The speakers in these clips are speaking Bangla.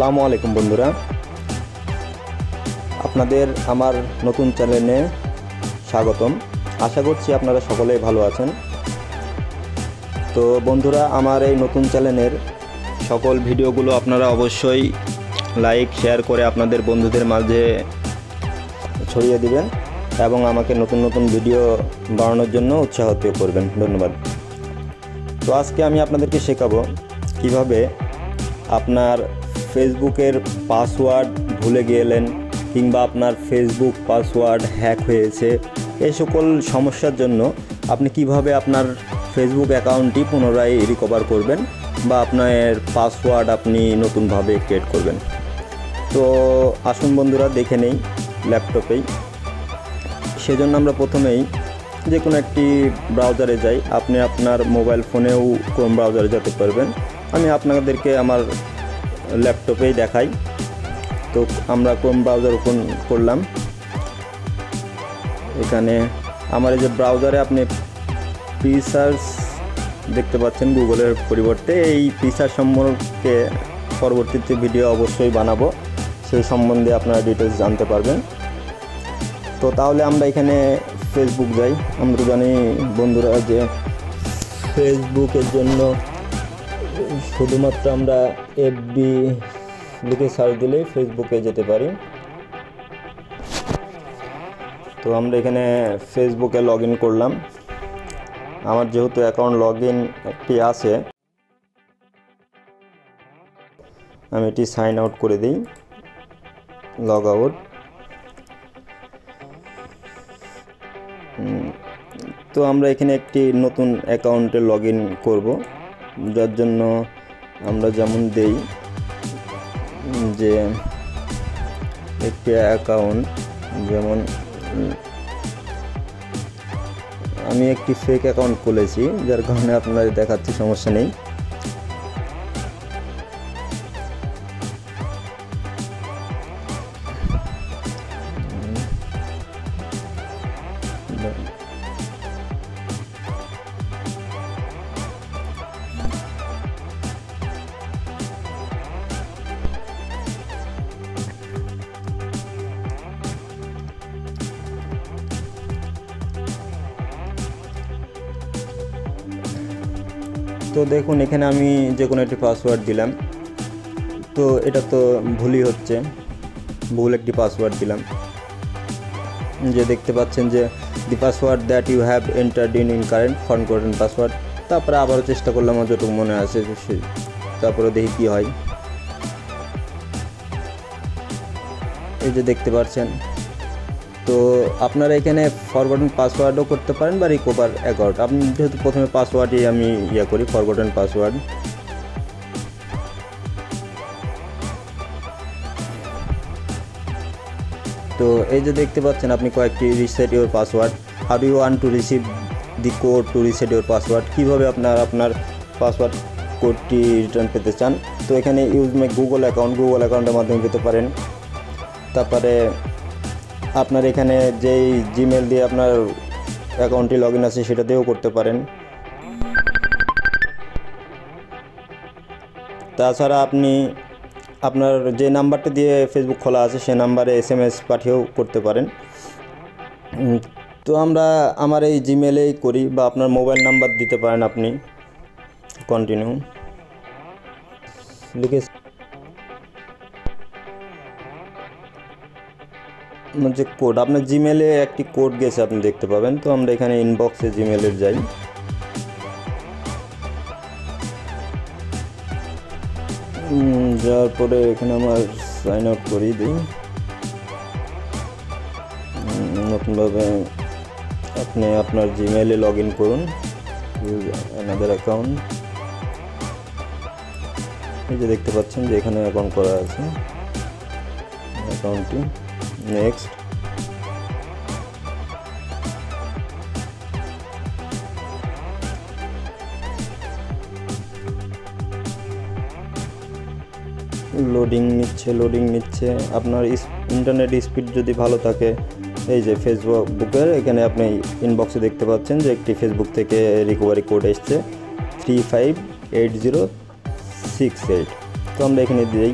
আসসালামু আলাইকুম বন্ধুরা, আপনাদের আমার নতুন চ্যানেলে স্বাগতম। আশা করছি আপনারা সকলেই ভালো আছেন। তো বন্ধুরা, আমার এই নতুন চ্যানেলের সকল ভিডিওগুলো আপনারা অবশ্যই লাইক শেয়ার করে আপনাদের বন্ধুদের মাঝে ছড়িয়ে দিবেন এবং আমাকে নতুন নতুন ভিডিও বানানোর জন্য উৎসাহিত করবেন। ধন্যবাদ। তো আজকে আমি আপনাদেরকে শেখাবো কিভাবে আপনার ফেসবুকের পাসওয়ার্ড ভুলে গেলেন কিংবা আপনার ফেসবুক পাসওয়ার্ড হ্যাক হয়েছে, এই সকল সমস্যার জন্য আপনি কিভাবে আপনার ফেসবুক অ্যাকাউন্টটি পুনরায় রিকভার করবেন বা আপনার পাসওয়ার্ড আপনি নতুনভাবে ক্রিয়েট করবেন। তো আসুন বন্ধুরা, দেখে নেই ল্যাপটপেই। সেজন্য আমরা প্রথমেই যে কোনো একটি ব্রাউজারে যাই। আপনি আপনার মোবাইল ফোনেও ক্রোম ব্রাউজারে যেতে পারবেন। আমি আপনাদেরকে আমার ল্যাপটপেই দেখাই। তো আমরা ক্রোম ব্রাউজার ওপেন করলাম। এখানে আমার এই যে ব্রাউজারে আপনি ফ্রি সার্চ দেখতে পাচ্ছেন গুগলের পরিবর্তে। এই ফ্রি সার্চ সম্পর্কে পরবর্তীতে ভিডিও অবশ্যই বানাবো, সেই সম্বন্ধে আপনারা ডিটেলস জানতে পারবেন। তো তাহলে আমরা এখানে ফেসবুক যাই। আমরা তো জানি বন্ধুরা যে ফেসবুকের জন্য শুধুমাত্র আমরা এফবি লিখে সার্চ দিলেই ফেসবুকে যেতে পারি। তো আমরা এখানে ফেসবুকে লগ ইন করলাম। আমার যেহেতু অ্যাকাউন্ট লগ ইন একটি আছে, আমি এটি সাইন আউট করে দিই, লগ আউট। তো আমরা এখানে একটি নতুন অ্যাকাউন্টে লগ ইন করবো, যার জন্য আমরা যেমন দেই যে একটি অ্যাকাউন্ট, যেমন আমি একটি ফেক অ্যাকাউন্ট খুলেছি, যার কারণে আপনাদের দেখাচ্ছি, সমস্যা নেই। তো দেখুন, এখানে আমি যে কোনো একটি পাসওয়ার্ড দিলাম। তো এটা তো ভুলই হচ্ছে, ভুল একটি পাসওয়ার্ড দিলাম। যে দেখতে পাচ্ছেন যে the password that you have entered in incorrect forgotten password. তারপরে আবারও চেষ্টা করলাম, আমার যতটুকু মনে আছে, তারপরে দেখি কি হয়। এই যে দেখতে পাচ্ছেন। তো আপনারা এখানে ফরগটেন পাসওয়ার্ডও করতে পারেন বা রিকভার অ্যাকাউন্ট। আপনি যেহেতু প্রথমে পাসওয়ার্ডই আমি করি, ফরগটেন পাসওয়ার্ড। তো এই যে দেখতে পাচ্ছেন, আপনি কয়েকটি reset your password. How do you want to receive the code to reset your password. কীভাবে আপনার পাসওয়ার্ড কোডটি রিটার্ন পেতে চান। তো এখানে ইউজ মাই গুগল অ্যাকাউন্টের মাধ্যমে পেতে পারেন। তারপরে আপনার এখানে যেই জিমেল দিয়ে আপনার অ্যাকাউন্টটি লগ ইন আছে সেটা দিয়েও করতে পারেন। তাছাড়া আপনি আপনার যে নাম্বারটা দিয়ে ফেসবুক খোলা আছে সে নাম্বারে SMS পাঠিয়েও করতে পারেন। তো আমরা আমার এই জিমেলেই করি, বা আপনার মোবাইল নাম্বার দিতে পারেন। আপনি কন্টিনিউ লিখে যে কোড, আপনার জিমেলে একটি কোড গেছে, আপনি দেখতে পাবেন। তো আমরা এখানে ইনবক্সে জিমেলের যাই। যাওয়ার পরে এখানে আমার সাইন আউট করিয়ে দিই নতুনভাবে। আপনি আপনার জিমেলে লগ ইন করুন, ইউজ অ্যানাদার অ্যাকাউন্ট। এই যে দেখতে পাচ্ছেন যে এখানে অ্যাকাউন্ট করা আছে, অ্যাকাউন্টটি। নেক্সট। লোডিং নিচ্ছে। আপনার ইন্টারনেট স্পিড যদি ভালো থাকে, এই যে ফেসবুকের এখানে আপনি ইনবক্সে দেখতে পাচ্ছেন যে একটি ফেসবুক থেকে রিকভারি কোড এসছে 358068। তো আমরা এখানে দিই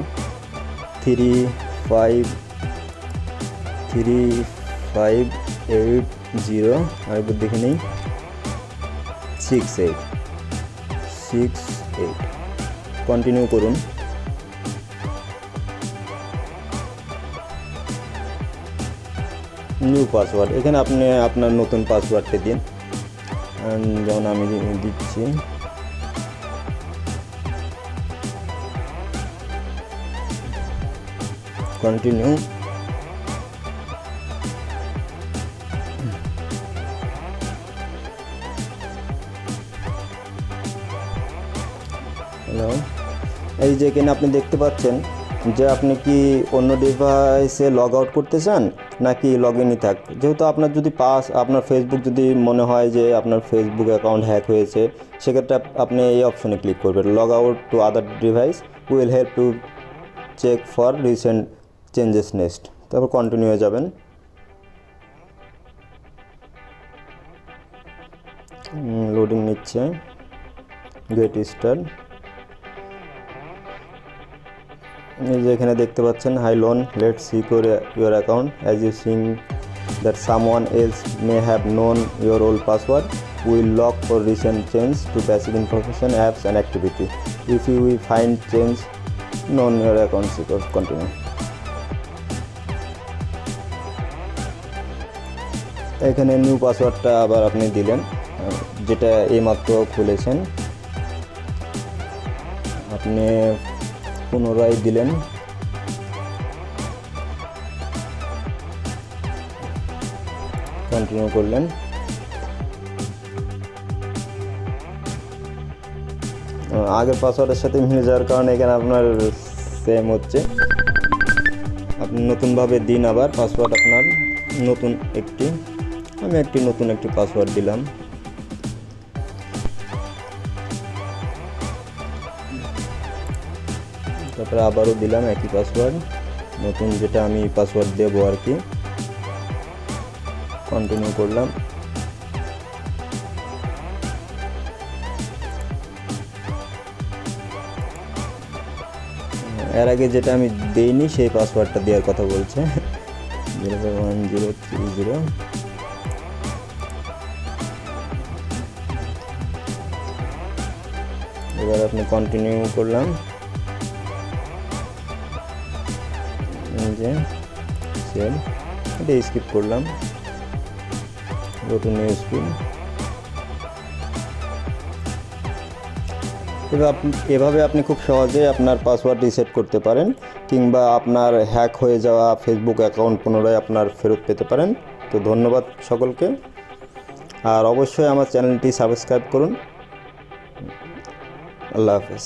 3580 আরেকবার দেখে নিই 68 কন্টিনিউ করুন। নিউ পাসওয়ার্ড, এখানে আপনি আপনার নতুন পাসওয়ার্ডটা দিন, যেমন আমি দিচ্ছি কন্টিনিউ। হ্যালো, এই যে এখানে আপনি দেখতে পাচ্ছেন যে আপনি কি অন্য ডিভাইসে লগ আউট করতে চান নাকি লগ ইনই থাক। যেহেতু আপনার যদি আপনার ফেসবুক যদি মনে হয় যে আপনার ফেসবুক অ্যাকাউন্ট হ্যাক হয়েছে, সেক্ষেত্রে আপনি এই অপশনে ক্লিক করবেন, log out to other device will help to check for recent changes next. তারপর কন্টিনিউ হয়ে যাবেন। লোডিং নিচ্ছে, গেট স্টার্ট। এই যে এখানে দেখতে পাচ্ছেন hi loan, let's secure your account as you সিং that someone else may have known your old password will lock for recent change to basic information apps and activity if you we find change known your account secure. Continue. এখানে নিউ পাসওয়ার্ডটা আবার আপনি দিলেন, যেটা এইমাত্র খুলেছেন, আপনি পুনরায় দিলেন। কন্টিনিউ করলেন। আগের পাসওয়ার্ডের সাথে মিলে যাওয়ার কারণে এখানে আপনার সেম হচ্ছে। আপনি নতুনভাবে দিন আবার পাসওয়ার্ড আপনার নতুন একটি, আমি নতুন একটি পাসওয়ার্ড দিলাম। তারপরে আবারও দিলাম একই পাসওয়ার্ড, নতুন যেটা আমি পাসওয়ার্ড দেবো আর কি। কন্টিনিউ করলাম। এর আগে যেটা আমি দেইনি সেই পাসওয়ার্ডটা দেওয়ার কথা বলছে, 01030। এবার আপনি কন্টিনিউ করলাম, যে সেভ, এটা স্কিপ করলাম, গো টু নিউ স্ক্রিন। এভাবে আপনি খুব সহজে আপনার পাসওয়ার্ড রিসেট করতে পারেন, কিংবা আপনার হ্যাক হয়ে যাওয়া ফেসবুক অ্যাকাউন্ট পুনরায় আপনার ফেরত পেতে পারেন। তো ধন্যবাদ সকলকে, আর অবশ্যই আমার চ্যানেলটি সাবস্ক্রাইব করুন। আল্লাহ হাফেজ।